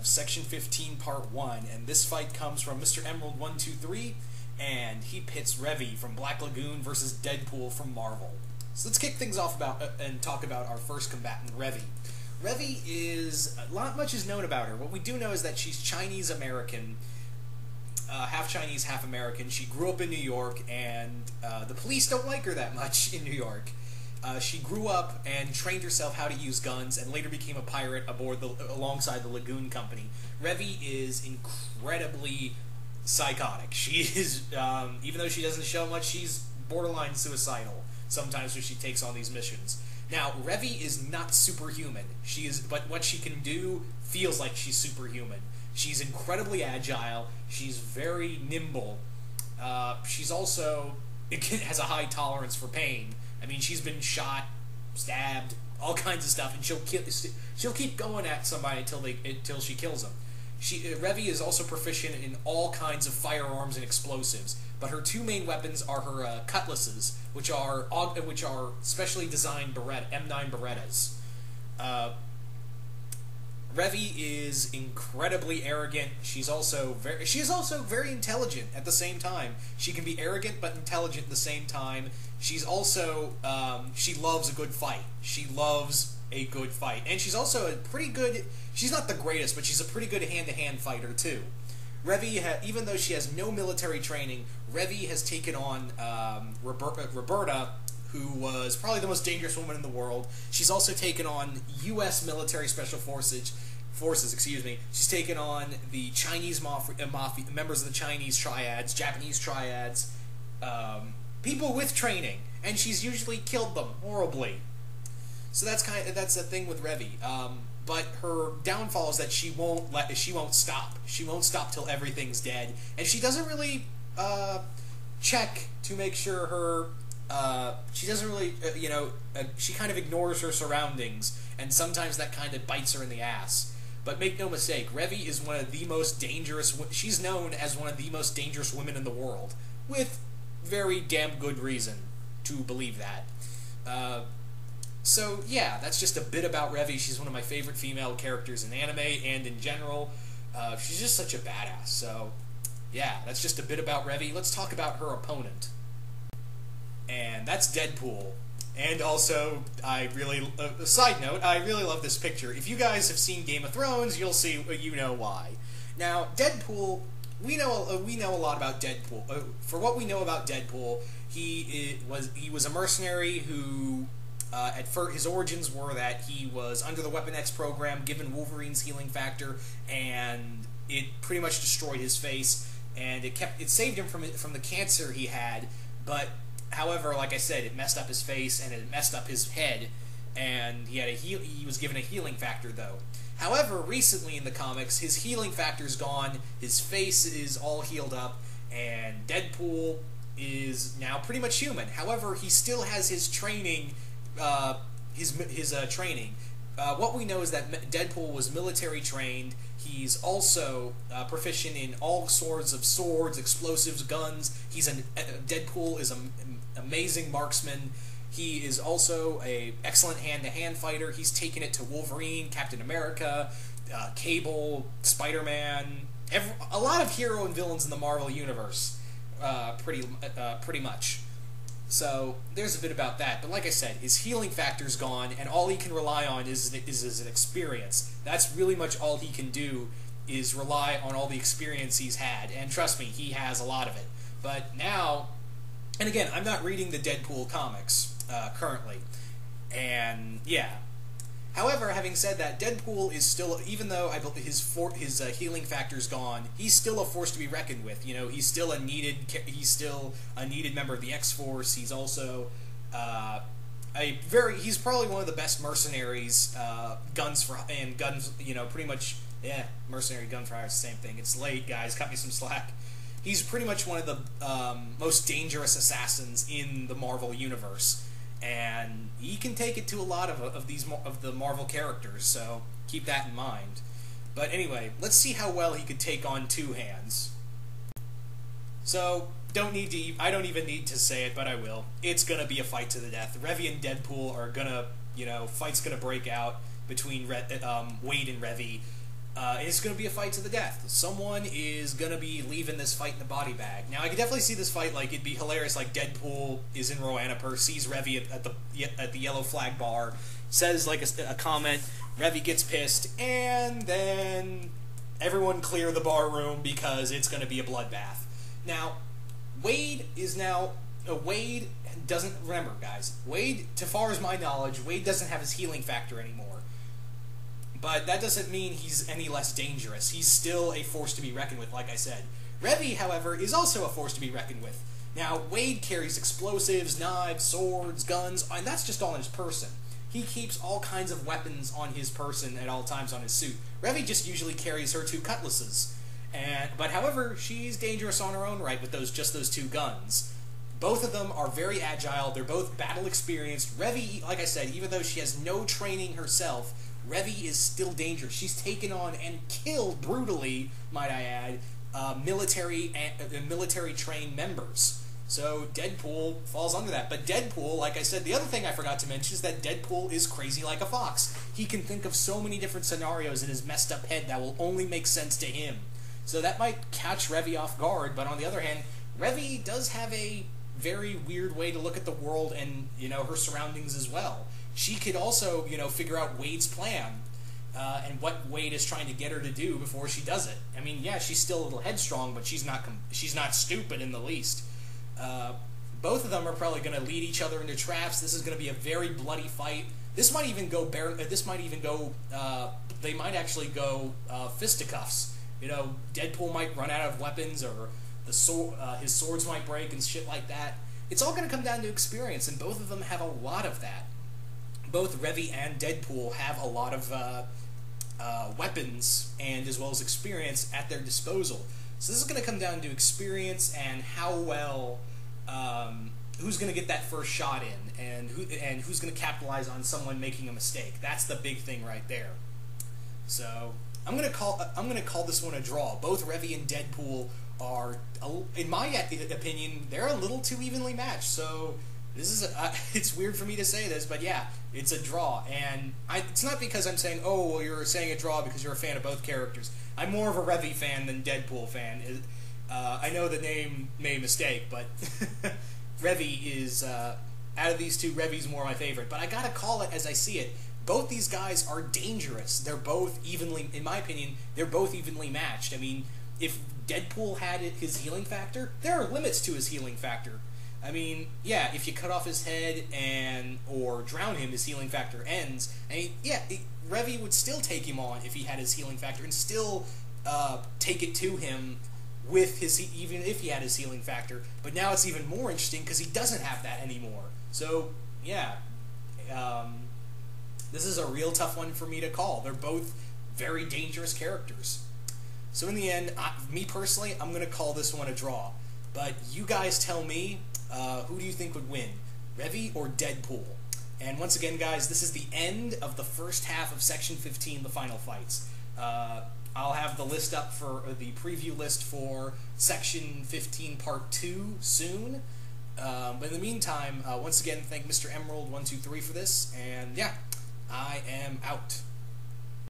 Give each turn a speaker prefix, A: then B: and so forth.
A: of Section 15, Part 1, and this fight comes from Mr. Emerald 123, and he pits Revy from Black Lagoon versus Deadpool from Marvel. So let's kick things off and talk about our first combatant, Revy. Revy is, not much is known about her. What we do know is that she's Chinese-American, half Chinese, half American. She grew up in New York, and the police don't like her that much in New York. She grew up and trained herself how to use guns, and later became a pirate alongside the Lagoon Company. Revy is incredibly psychotic. She is, even though she doesn't show much, she's borderline suicidal sometimes when she takes on these missions. Now, Revy is not superhuman. But what she can do feels like she's superhuman. She's incredibly agile. She's very nimble. She's also has a high tolerance for pain. I mean, she's been shot, stabbed, all kinds of stuff, and she'll keep going at somebody until she kills them. Revy is also proficient in all kinds of firearms and explosives, but her two main weapons are her cutlasses, which are specially designed M9 Berettas. Revy is incredibly arrogant. She is also very intelligent at the same time. She can be arrogant but intelligent at the same time. She's also she loves a good fight. She loves a good fight, and she's also a pretty good. She's not the greatest, but she's a pretty good hand-to-hand fighter too. Revy, even though she has no military training, Revy has taken on Roberta, who was probably the most dangerous woman in the world. She's also taken on U.S. military special forces. She's taken on the Chinese mafia, members of the Chinese triads, Japanese triads, people with training, and she's usually killed them horribly. So that's the thing with Revy. But her downfall is that she won't stop. She won't stop till everything's dead, and she doesn't really check to make sure her. She doesn't really, she kind of ignores her surroundings, and sometimes that kind of bites her in the ass. But make no mistake, Revy is one of the most dangerous. She's known as one of the most dangerous women in the world, with very damn good reason to believe that. So yeah, that's just a bit about Revy. She's one of my favorite female characters in anime and in general. She's just such a badass. So yeah, that's just a bit about Revy. Let's talk about her opponent. And that's Deadpool. And also, side note, I really love this picture. If you guys have seen Game of Thrones, you'll see, you know why. Now, Deadpool, we know a lot about Deadpool. For what we know about Deadpool, he was a mercenary who, at first, his origins were that he was under the Weapon X program, given Wolverine's healing factor, and it pretty much destroyed his face, and it saved him from the cancer he had, but however, like I said, it messed up his face and it messed up his head, and he was given a healing factor though. However, recently in the comics, his healing factor's gone, his face is all healed up, and Deadpool is now pretty much human. However, he still has his training, training. What we know is that Deadpool was military trained. He's also proficient in all sorts of swords, explosives, guns. Deadpool is an amazing marksman. He is also an excellent hand-to-hand fighter. He's taken it to Wolverine, Captain America, Cable, Spider-Man, a lot of hero and villains in the Marvel Universe, pretty much. So there's a bit about that. But like I said, his healing factor's gone, and all he can rely on is an experience. That's really much all he can do, is rely on all the experience he's had. And trust me, he has a lot of it. But now, and again, I'm not reading the Deadpool comics currently. And yeah. However, having said that, Deadpool is still, even though I believe his healing factor's gone, he's still a force to be reckoned with. You know, he's still a needed member of the X-Force. He's also he's probably one of the best mercenaries. Guns, pretty much, yeah, mercenary gun for hire is the same thing. It's late, guys. Cut me some slack. He's pretty much one of the most dangerous assassins in the Marvel universe. And he can take it to a lot of the Marvel characters, so keep that in mind. But anyway, let's see how well he could take on two hands. So, I don't even need to say it, but I will. It's gonna be a fight to the death. Revy and Deadpool are gonna, fight's gonna break out between Wade and Revy. It's going to be a fight to the death. Someone is going to be leaving this fight in the body bag. Now, I could definitely see this fight, like, it'd be hilarious, like, Deadpool is in Roanapur, sees Revy at the yellow flag bar, says, like, a comment, Revy gets pissed, and then everyone clear the bar room because it's going to be a bloodbath. Now, Wade doesn't, remember, guys, Wade, to far as my knowledge, Wade doesn't have his healing factor anymore. But that doesn't mean he's any less dangerous. He's still a force to be reckoned with, like I said. Revy, however, is also a force to be reckoned with. Now, Wade carries explosives, knives, swords, guns, and that's just all in his person. He keeps all kinds of weapons on his person at all times on his suit. Revy just usually carries her 2 cutlasses. But however, she's dangerous on her own right with those 2 guns. Both of them are very agile. They're both battle experienced. Revy, like I said, even though she has no training herself, Revy is still dangerous. She's taken on and killed brutally, might I add, military-trained members. So Deadpool falls under that. But Deadpool, like I said, the other thing I forgot to mention is that Deadpool is crazy like a fox. He can think of so many different scenarios in his messed up head that will only make sense to him. So that might catch Revy off guard, but on the other hand, Revy does have a very weird way to look at the world and, her surroundings as well. She could also, figure out Wade's plan and what Wade is trying to get her to do before she does it. I mean, yeah, she's still a little headstrong, but she's not stupid in the least. Both of them are probably going to lead each other into traps. This is going to be a very bloody fight. This might even go. They might actually go fisticuffs. Deadpool might run out of weapons, or his swords might break and shit like that. It's all going to come down to experience, and both of them have a lot of that. Both Revy and Deadpool have a lot of weapons and as well as experience at their disposal. So this is going to come down to experience and how well who's going to get that first shot in, and who's going to capitalize on someone making a mistake. That's the big thing right there. So I'm going to call this one a draw. Both Revy and Deadpool are, in my opinion, they're a little too evenly matched. So this is it's weird for me to say this, but yeah, it's a draw. And it's not because I'm saying, oh, well, you're saying a draw because you're a fan of both characters. I'm more of a Revy fan than Deadpool fan. I know the name made a mistake, but Revy is, out of these two, Revy's more my favorite. But I gotta call it as I see it. Both these guys are dangerous. They're both evenly, in my opinion, they're both evenly matched. I mean, if Deadpool had his healing factor, there are limits to his healing factor. I mean, yeah, if you cut off his head or drown him, his healing factor ends. I mean, yeah, Revy would still take him on if he had his healing factor and still take it to him with even if he had his healing factor. But now it's even more interesting because he doesn't have that anymore. So yeah, this is a real tough one for me to call. They're both very dangerous characters. So in the end, me personally, I'm going to call this one a draw. But you guys tell me, who do you think would win, Revy or Deadpool? And once again, guys, this is the end of the first half of Section 15, the final fights. I'll have the list up for the preview list for Section 15 Part 2 soon. But in the meantime, once again, thank Mr. Emerald123 for this. And yeah, I am out.